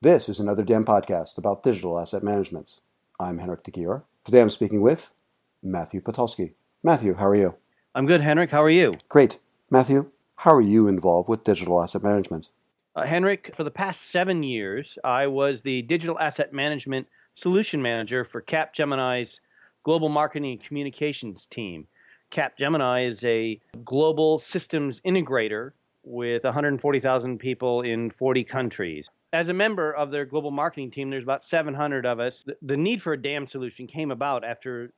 This is another DAM podcast about digital asset management. I'm Henrik de Gier. Today I'm speaking with Matthew Patulski. Matthew, how are you? I'm good, Henrik. How are you? Great. Matthew, how are you involved with digital asset management? Henrik, for the past 7 years, I was the digital asset management solution manager for Capgemini's global marketing and communications team. Capgemini is a global systems integrator with 140,000 people in 40 countries. As a member of their global marketing team, there's about 700 of us. The need for a DAM solution came about after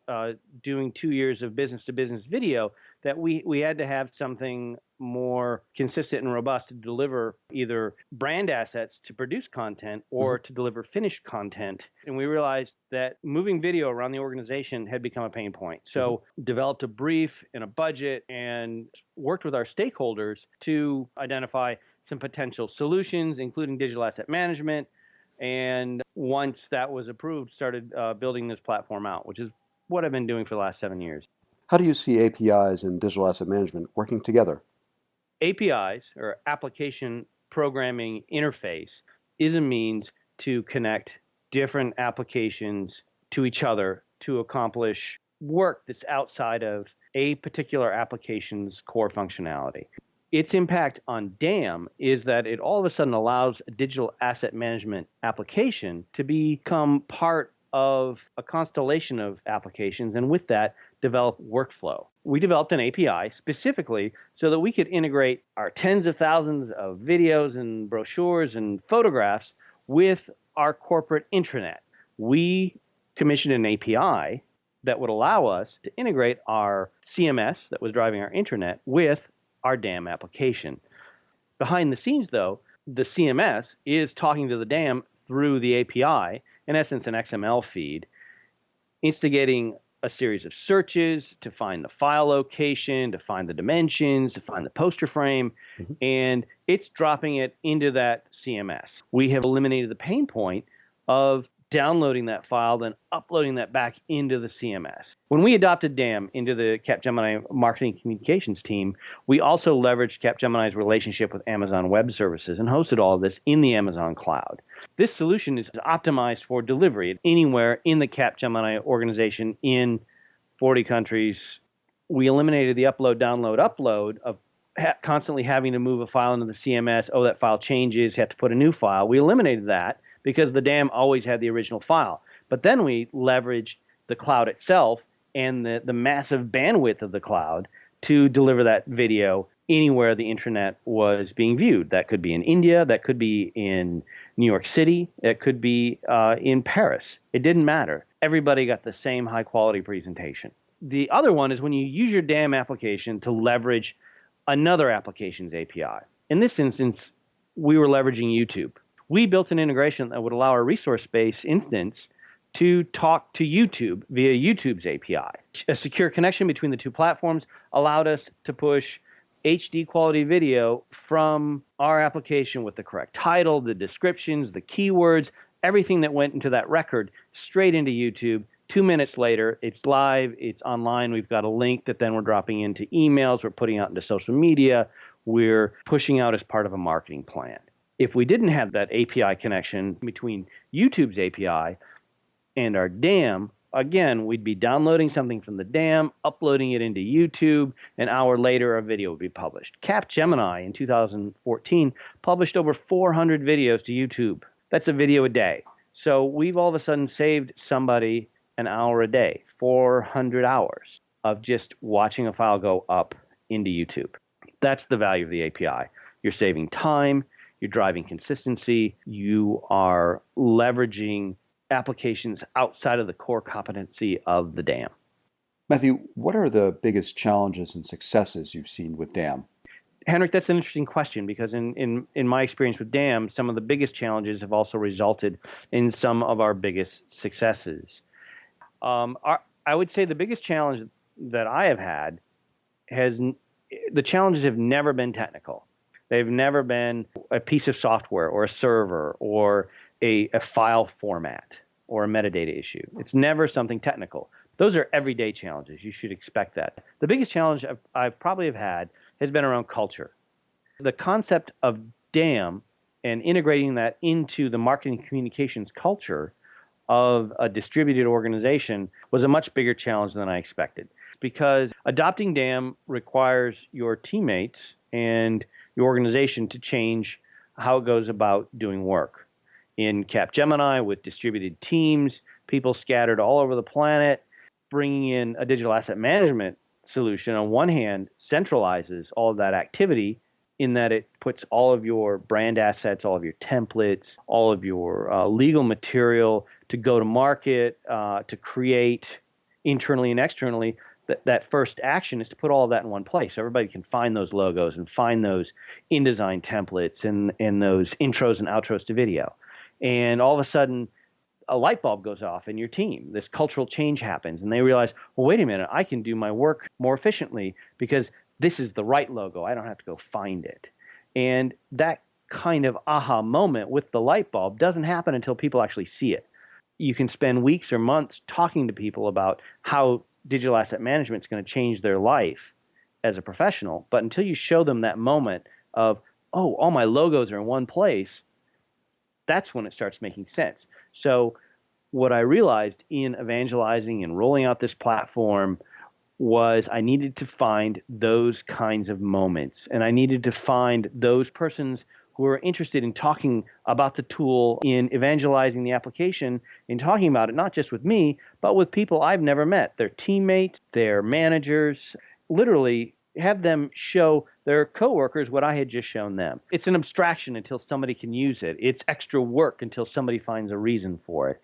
doing 2 years of business-to-business video, that we had to have something more consistent and robust to deliver either brand assets to produce content or to deliver finished content. And we realized that moving video around the organization had become a pain point. So developed a brief and a budget and worked with our stakeholders to identify some potential solutions, including digital asset management. And once that was approved, started building this platform out, which is what I've been doing for the last 7 years. How do you see APIs and digital asset management working together? APIs, or application programming interface, is a means to connect different applications to each other to accomplish work that's outside of a particular application's core functionality. Its impact on DAM is that it all of a sudden allows a digital asset management application to become part of a constellation of applications, and with that, develop workflow. We developed an API specifically so that we could integrate our tens of thousands of videos and brochures and photographs with our corporate intranet. We commissioned an API that would allow us to integrate our CMS that was driving our intranet with our DAM application. Behind the scenes, though, the CMS is talking to the DAM through the API, in essence an XML feed, instigating a series of searches to find the file location, to find the dimensions, to find the poster frame, and it's dropping it into that CMS. We have eliminated the pain point of downloading that file, then uploading that back into the CMS. When we adopted DAM into the Capgemini marketing communications team, we also leveraged Capgemini's relationship with Amazon Web Services and hosted all of this in the Amazon cloud. This solution is optimized for delivery anywhere in the Capgemini organization in 40 countries. We eliminated the upload, download, upload of constantly having to move a file into the CMS. Oh, that file changes, you have to put a new file. We eliminated that because the DAM always had the original file. But then we leveraged the cloud itself and the massive bandwidth of the cloud to deliver that video anywhere the intranet was being viewed. That could be in India, that could be in New York City, it could be in Paris. It didn't matter. Everybody got the same high quality presentation. The other one is when you use your DAM application to leverage another application's API. In this instance, we were leveraging YouTube. We built an integration that would allow a resource-based instance to talk to YouTube via YouTube's API. A secure connection between the two platforms allowed us to push HD quality video from our application with the correct title, the descriptions, the keywords, everything that went into that record straight into YouTube. 2 minutes later, it's live, it's online. We've got a link that then we're dropping into emails, we're putting out into social media, we're pushing out as part of a marketing plan. If we didn't have that API connection between YouTube's API and our DAM, again, we'd be downloading something from the DAM, uploading it into YouTube. An hour later, a video would be published. Capgemini in 2014 published over 400 videos to YouTube. That's a video a day. So we've all of a sudden saved somebody an hour a day, 400 hours of just watching a file go up into YouTube. That's the value of the API. You're saving time, you're driving consistency, you are leveraging applications outside of the core competency of the DAM. Matthew, what are the biggest challenges and successes you've seen with DAM? Henrik, that's an interesting question because in my experience with DAM, some of the biggest challenges have also resulted in some of our biggest successes. I would say the biggest challenge that I have had the challenges have never been technical. They've never been a piece of software or a server or a file format or a metadata issue. It's never something technical. Those are everyday challenges. You should expect that. The biggest challenge I probably have had has been around culture. The concept of DAM and integrating that into the marketing communications culture of a distributed organization was a much bigger challenge than I expected. Because adopting DAM requires your teammates and your organization to change how it goes about doing work. In Capgemini, with distributed teams, people scattered all over the planet, bringing in a digital asset management solution, on one hand, centralizes all of that activity in that it puts all of your brand assets, all of your templates, all of your legal material to go to market, to create internally and externally. That first action is to put all of that in one place. So everybody can find those logos and find those InDesign templates and those intros and outros to video. And all of a sudden, a light bulb goes off in your team. This cultural change happens, and they realize, well, wait a minute, I can do my work more efficiently because this is the right logo. I don't have to go find it. And that kind of aha moment with the light bulb doesn't happen until people actually see it. You can spend weeks or months talking to people about how digital asset management is going to change their life as a professional, but until you show them that moment of, oh, all my logos are in one place, that's when it starts making sense. So what I realized in evangelizing and rolling out this platform was I needed to find those kinds of moments, and I needed to find those persons who are interested in talking about the tool, in evangelizing the application, in talking about it, not just with me, but with people I've never met, their teammates, their managers, literally have them show their coworkers what I had just shown them. It's an abstraction until somebody can use it. It's extra work until somebody finds a reason for it.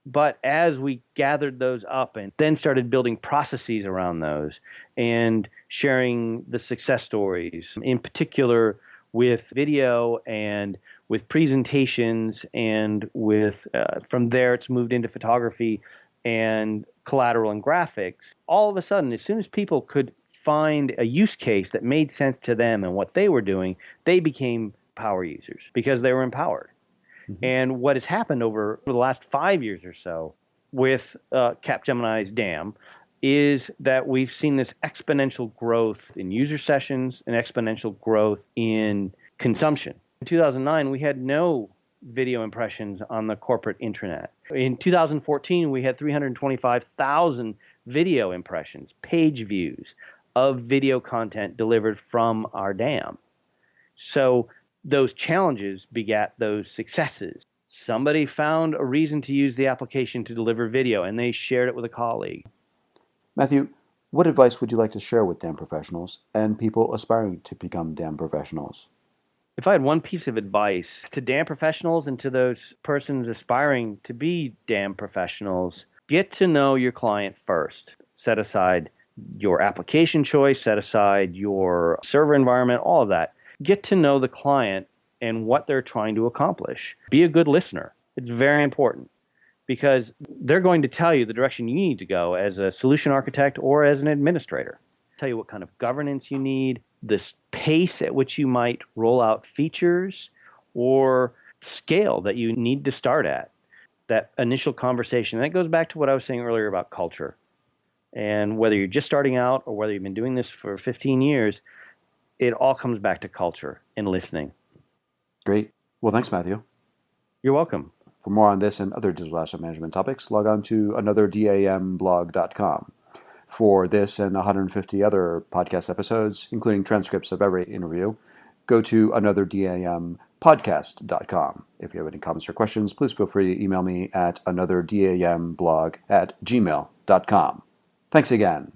But as we gathered those up and then started building processes around those and sharing the success stories, in particular with video and with presentations, and with from there it's moved into photography and collateral and graphics, all of a sudden, as soon as people could find a use case that made sense to them and what they were doing, they became power users because they were empowered. Mm-hmm. And what has happened over the last 5 years or so with Capgemini's DAM is that we've seen this exponential growth in user sessions and exponential growth in consumption. In 2009, we had no video impressions on the corporate intranet. In 2014, we had 325,000 video impressions, page views of video content delivered from our DAM. So those challenges begat those successes. Somebody found a reason to use the application to deliver video, and they shared it with a colleague. Matthew, what advice would you like to share with DAM professionals and people aspiring to become DAM professionals? If I had one piece of advice to DAM professionals and to those persons aspiring to be DAM professionals, get to know your client first. Set aside your application choice, set aside your server environment, all of that. Get to know the client and what they're trying to accomplish. Be a good listener. It's very important because they're going to tell you the direction you need to go as a solution architect or as an administrator. Tell you what kind of governance you need, the pace at which you might roll out features, or scale that you need to start at. That initial conversation. And that goes back to what I was saying earlier about culture. And whether you're just starting out or whether you've been doing this for 15 years, it all comes back to culture and listening. Great. Well, thanks, Matthew. You're welcome. For more on this and other digital asset management topics, log on to another-damblog.com. For this and 150 other podcast episodes, including transcripts of every interview, go to another-dampodcast.com. If you have any comments or questions, please feel free to email me at another-damblog@gmail.com. Thanks again.